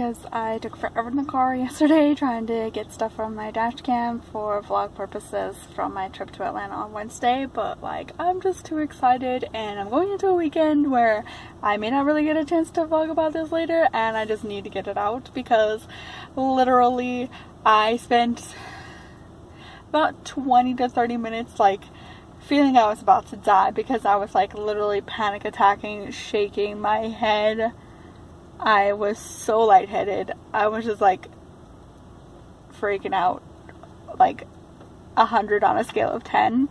because I took forever in the car yesterday trying to get stuff from my dash cam for vlog purposes from my trip to Atlanta on Wednesday, but like I'm just too excited and I'm going into a weekend where I may not really get a chance to vlog about this later, and I just need to get it out because literally I spent about 20 to 30 minutes like feeling I was about to die because I was like literally panic attacking, shaking my head. I was so lightheaded. I was just like freaking out, like 100 on a scale of 10.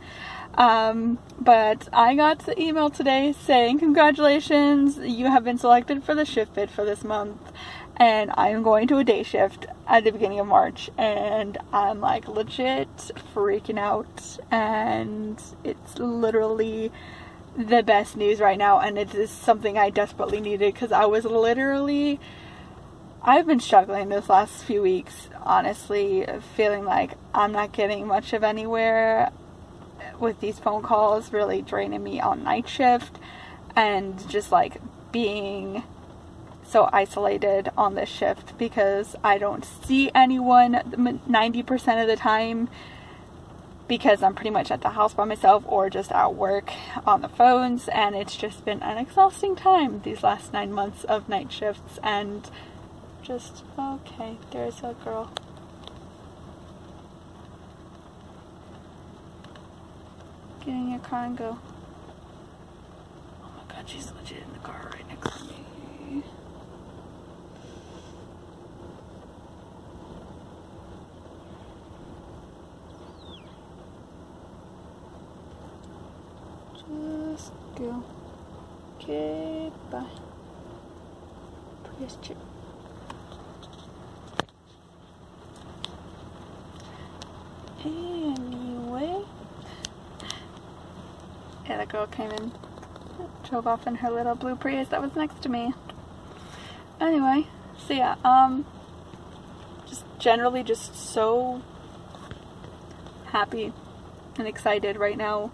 But I got the email today saying congratulations, you have been selected for the shift bid for this month, and I'm going to a day shift at the beginning of March, and I'm like legit freaking out, and it's literally the best news right now, and it is something I desperately needed because I was literally, I've been struggling this last few weeks, honestly, feeling like I'm not getting much of anywhere with these phone calls, really draining me on night shift, and just like being so isolated on this shift because I don't see anyone 90% of the time because I'm pretty much at the house by myself or just at work on the phones, and it's just been an exhausting time these last 9 months of night shifts. And just, okay, there's a girl. Get in your car and go. Oh my god, she's legit in the car right next to me. Just go. Okay, bye. Please check. Anyway, yeah, the girl came in, drove off in her little blue Prius that was next to me. Anyway, so yeah, just generally just so happy and excited right now.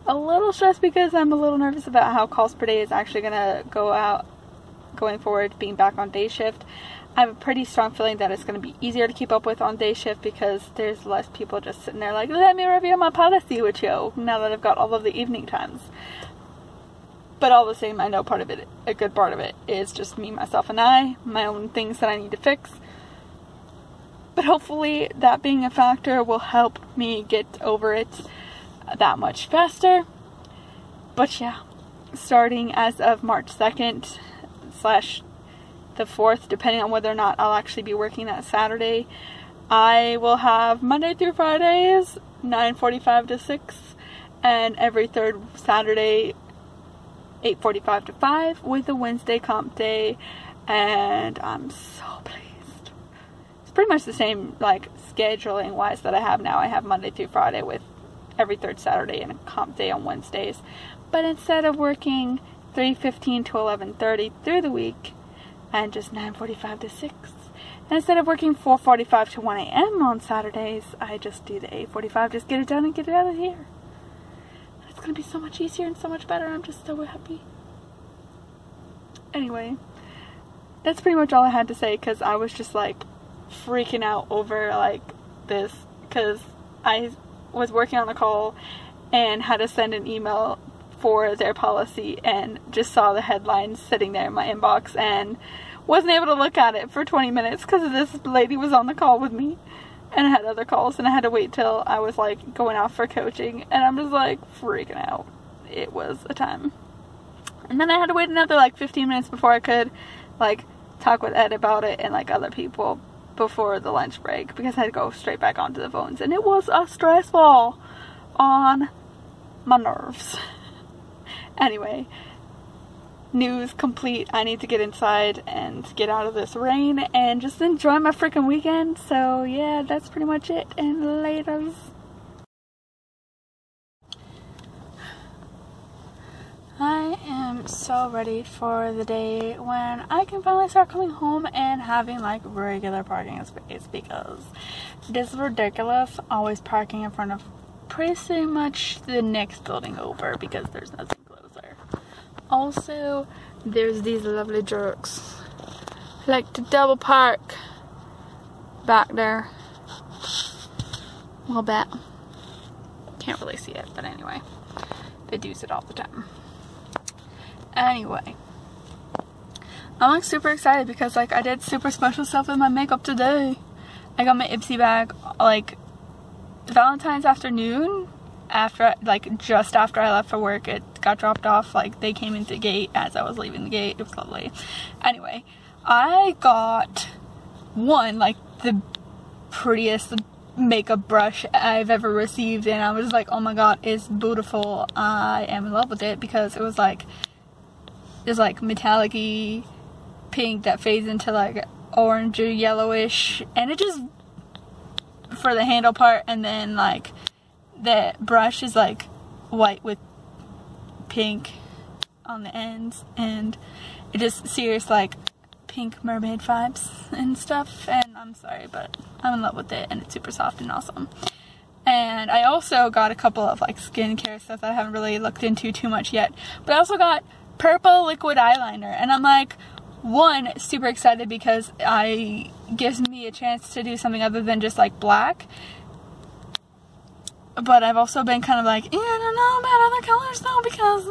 A little stressed because I'm a little nervous about how calls per day is actually gonna go out going forward, being back on day shift. I have a pretty strong feeling that it's going to be easier to keep up with on day shift because there's less people just sitting there like, let me review my policy with you now that I've got all of the evening times. But all the same, I know part of it, a good part of it, is just me, myself, and I, my own things that I need to fix. But hopefully that being a factor will help me get over it that much faster. But yeah, starting as of March 2nd / the 4th, depending on whether or not I'll actually be working that Saturday, I will have Monday through Fridays 9:45 to 6, and every third Saturday 8:45 to 5 with a Wednesday comp day, and I'm so pleased. It's pretty much the same like scheduling wise that I have now. I have Monday through Friday with every third Saturday and a comp day on Wednesdays, but instead of working 3:15 to 11:30 through the week and just 9:45 to 6, and instead of working 4:45 to 1 a.m. on Saturdays, I just do the 8:45, just get it done and get it out of here. It's gonna be so much easier and so much better. I'm just so happy. Anyway, that's pretty much all I had to say because I was just like freaking out over like this because I was working on the call and had to send an email for their policy and just saw the headlines sitting there in my inbox and wasn't able to look at it for 20 minutes because this lady was on the call with me and I had other calls and I had to wait till I was like going out for coaching, and I'm just like freaking out. It was a time. And then I had to wait another like 15 minutes before I could like talk with Ed about it and like other people before the lunch break because I had to go straight back onto the phones, and it was a stressful on my nerves. Anyway, news complete. I need to get inside and get out of this rain and just enjoy my freaking weekend. So yeah, that's pretty much it, and laters. I am so ready for the day when I can finally start coming home and having like regular parking space, because this is ridiculous always parking in front of pretty much the next building over because there's nothing closer. Also, there's these lovely jerks I like to double park back there a little bit. Can't really see it, but anyway, they do it all the time. Anyway, I'm like super excited because like I did super special stuff with my makeup today. I got my Ipsy bag like Valentine's afternoon, after like just after I left for work. It got dropped off, like they came into the gate as I was leaving the gate. It was lovely. Anyway, I got one, like the prettiest makeup brush I've ever received, and I was like, oh my god, it's beautiful. I am in love with it because it was like this like metallic-y pink that fades into like orange or yellowish, and it just for the handle part, and then like the brush is like white with pink on the ends, and it just serious like pink mermaid vibes and stuff. And I'm sorry, but I'm in love with it, and it's super soft and awesome. And I also got a couple of like skincare stuff that I haven't really looked into too much yet, but I also got purple liquid eyeliner, and I'm like, one, super excited because it gives me a chance to do something other than just like black. But I've also been kind of like, yeah, I don't know about other colors though, because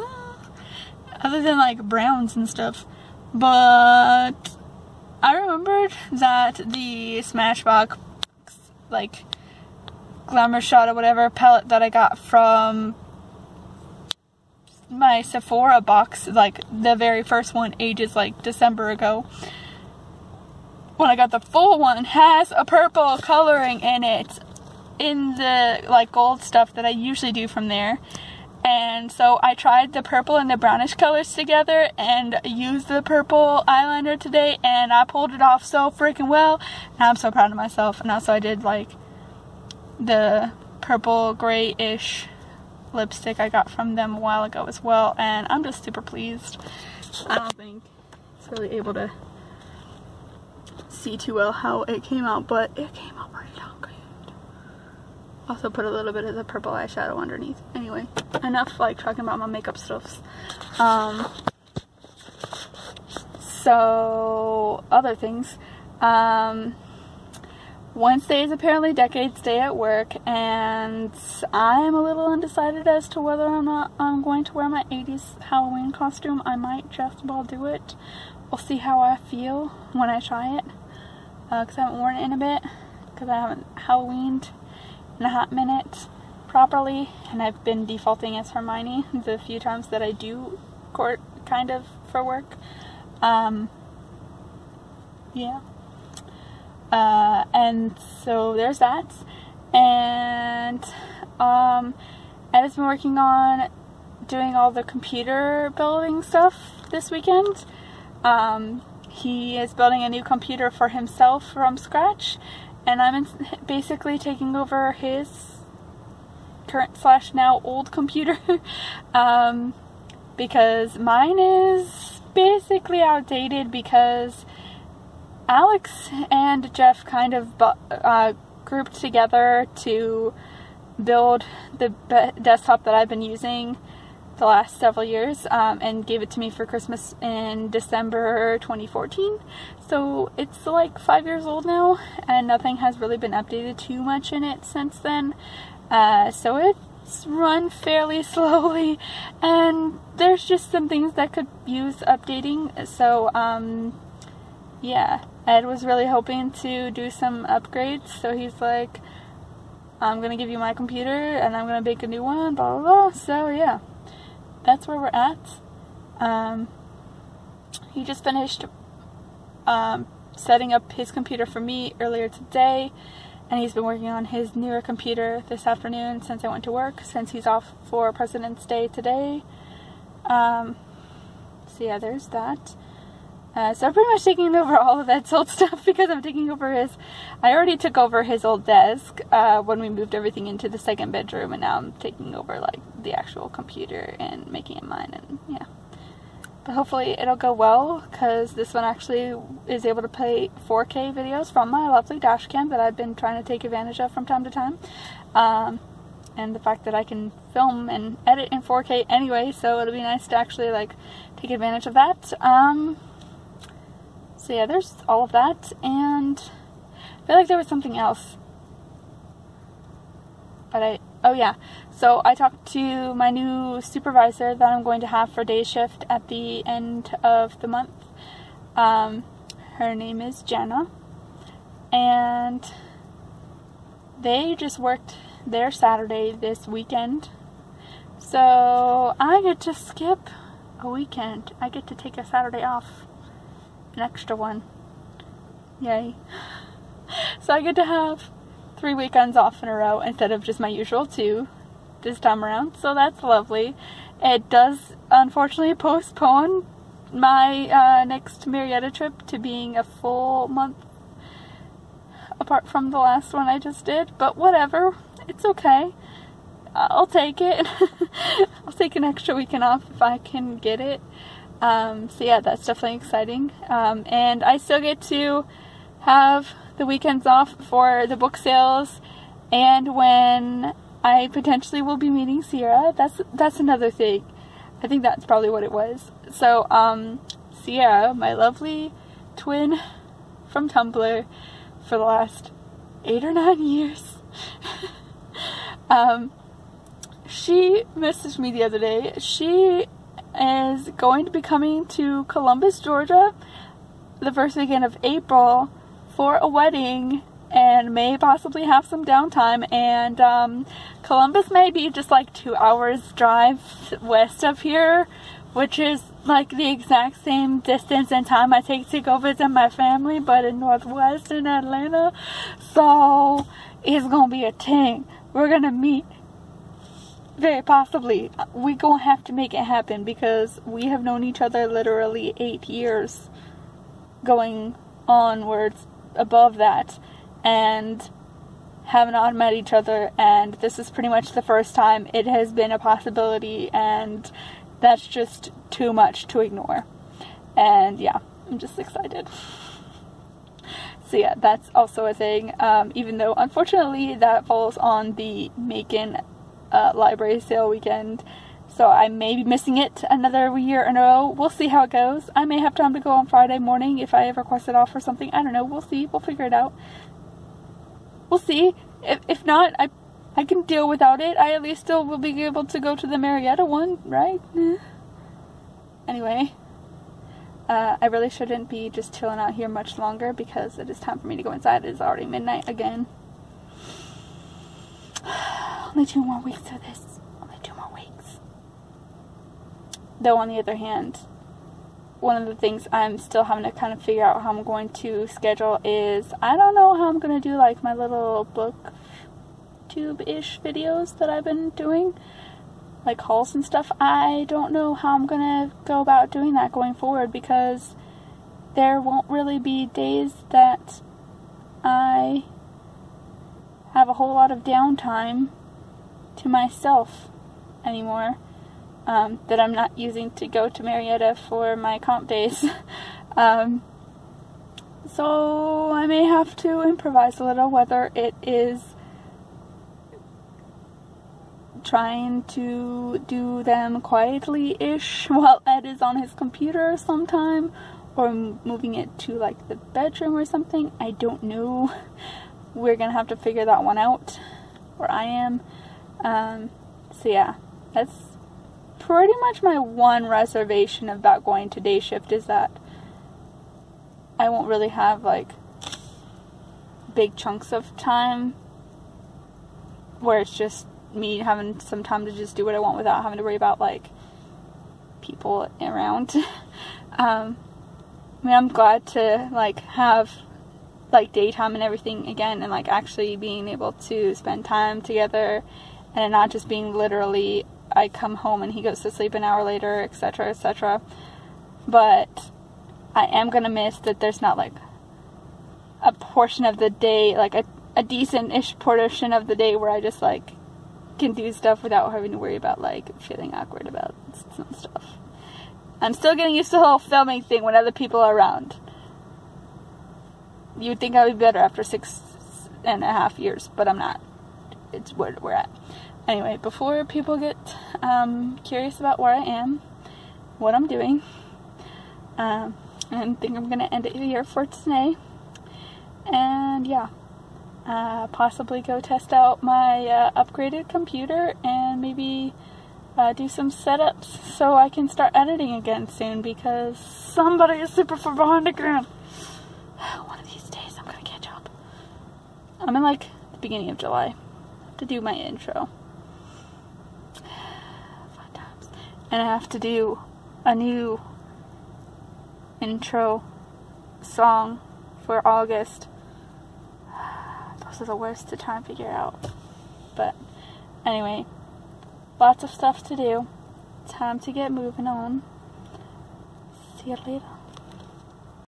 other than like browns and stuff. But I remembered that the Smashbox like Glamour Shot or whatever palette that I got from my Sephora box, like the very first one, ages like December ago, when I got the full one, has a purple coloring in it, in the like gold stuff that I usually do from there. And so I tried the purple and the brownish colors together and used the purple eyeliner today, and I pulled it off so freaking well, and I'm so proud of myself. And also I did like the purple grayish lipstick I got from them a while ago as well, and I'm just super pleased. I don't think it's really able to see too well how it came out, but it came out pretty darn good. Also put a little bit of the purple eyeshadow underneath. Anyway, enough like talking about my makeup stuffs. So other things. Wednesday is apparently Decades Day at work, and I'm a little undecided as to whether or not I'm going to wear my 80s Halloween costume. I might just about do it. We'll see how I feel when I try it, because I haven't worn it in a bit, because I haven't Halloweened in a hot minute properly, and I've been defaulting as Hermione the few times that I do court kind of for work. Yeah. And so there's that, and Ed's been working on doing all the computer building stuff this weekend. He is building a new computer for himself from scratch, and I'm basically taking over his current / now old computer because mine is basically outdated, because Alex and Jeff kind of grouped together to build the desktop that I've been using the last several years, and gave it to me for Christmas in December 2014. So it's like 5 years old now, and nothing has really been updated too much in it since then. So it's run fairly slowly, and there's just some things that could use updating. So yeah, Ed was really hoping to do some upgrades, so he's like, I'm gonna give you my computer and I'm gonna make a new one, blah blah blah. So yeah, that's where we're at. He just finished setting up his computer for me earlier today, and he's been working on his newer computer this afternoon since I went to work, since he's off for President's Day today. So yeah, there's that. So I'm pretty much taking over all of Ed's old stuff, because I'm taking over I already took over his old desk when we moved everything into the second bedroom, and now I'm taking over like the actual computer and making it mine, and yeah. But hopefully it'll go well, because this one actually is able to play 4K videos from my lovely dash cam that I've been trying to take advantage of from time to time. And the fact that I can film and edit in 4K anyway, so it'll be nice to actually like take advantage of that. So yeah, there's all of that, and I feel like there was something else. But oh yeah, so I talked to my new supervisor that I'm going to have for day shift at the end of the month. Her name is Jenna, and they just worked their Saturday this weekend. So I get to skip a weekend. I get to take a Saturday off. An extra one. Yay. So I get to have 3 weekends off in a row instead of just my usual 2 this time around. So that's lovely. It does unfortunately postpone my next Marietta trip to being a full month apart from the last one I just did. But whatever. It's okay. I'll take it. I'll take an extra weekend off if I can get it. So yeah, that's definitely exciting. And I still get to have the weekends off for the book sales, and when I potentially will be meeting Cierra. That's another thing. I think that's probably what it was. So Cierra, my lovely twin from Tumblr for the last 8 or 9 years, she messaged me the other day. She is going to be coming to Columbus, Georgia the first weekend of April for a wedding, and may possibly have some downtime. And Columbus may be just like 2 hours drive west of here, which is like the exact same distance and time I take to go visit my family, but in Northwest in Atlanta. So it's gonna be a thing. We're gonna meet. Very possibly. We gonna have to make it happen because we have known each other literally 8 years, going onwards above that, and have not met each other, and this is pretty much the first time it has been a possibility, and that's just too much to ignore. And yeah, I'm just excited. So yeah, that's also a thing, even though unfortunately that falls on the Macon library sale weekend, so I may be missing it another year in a row. We'll see how it goes. I may have time to go on Friday morning if I request it off or something. I don't know. We'll see. We'll figure it out. We'll see. If not, I can deal without it. I at least still will be able to go to the Marietta one, right? Anyway, I really shouldn't be just chilling out here much longer because it is time for me to go inside. It is already midnight again. Only 2 more weeks of this. Only 2 more weeks. Though on the other hand, one of the things I'm still having to kind of figure out how I'm going to schedule is, I don't know how I'm going to do like my little booktube-ish videos that I've been doing, like hauls and stuff. I don't know how I'm going to go about doing that going forward, because there won't really be days that I have a whole lot of downtime to myself anymore, that I'm not using to go to Marietta for my comp days. So I may have to improvise a little, whether it is trying to do them quietly-ish while Ed is on his computer sometime, or moving it to like the bedroom or something. I don't know. We're gonna have to figure that one out, where I am. So yeah, that's pretty much my one reservation about going to day shift, is that I won't really have like big chunks of time where it's just me having some time to just do what I want without having to worry about like people around. I mean, I'm glad to like have like daytime and everything again, and like actually being able to spend time together, and not just being literally I come home and he goes to sleep an hour later, etc., etc. But I am gonna miss that there's not like a portion of the day, like a decent-ish portion of the day where I just like can do stuff without having to worry about like feeling awkward about some stuff. I'm still getting used to the whole filming thing when other people are around. You would think I would be better after 6.5 years, but I'm not. It's where we're at. Anyway, before people get curious about where I am, what I'm doing, And I think I'm gonna end it here for today. And yeah, possibly go test out my upgraded computer and maybe do some setups so I can start editing again soon, because somebody is super far behind again. One of these days I'm gonna catch up. I'm in like the beginning of July to do my intro. Fun times. And I have to do a new intro song for August. Those are the worst to try and figure out. But anyway, lots of stuff to do. Time to get moving on. See you later.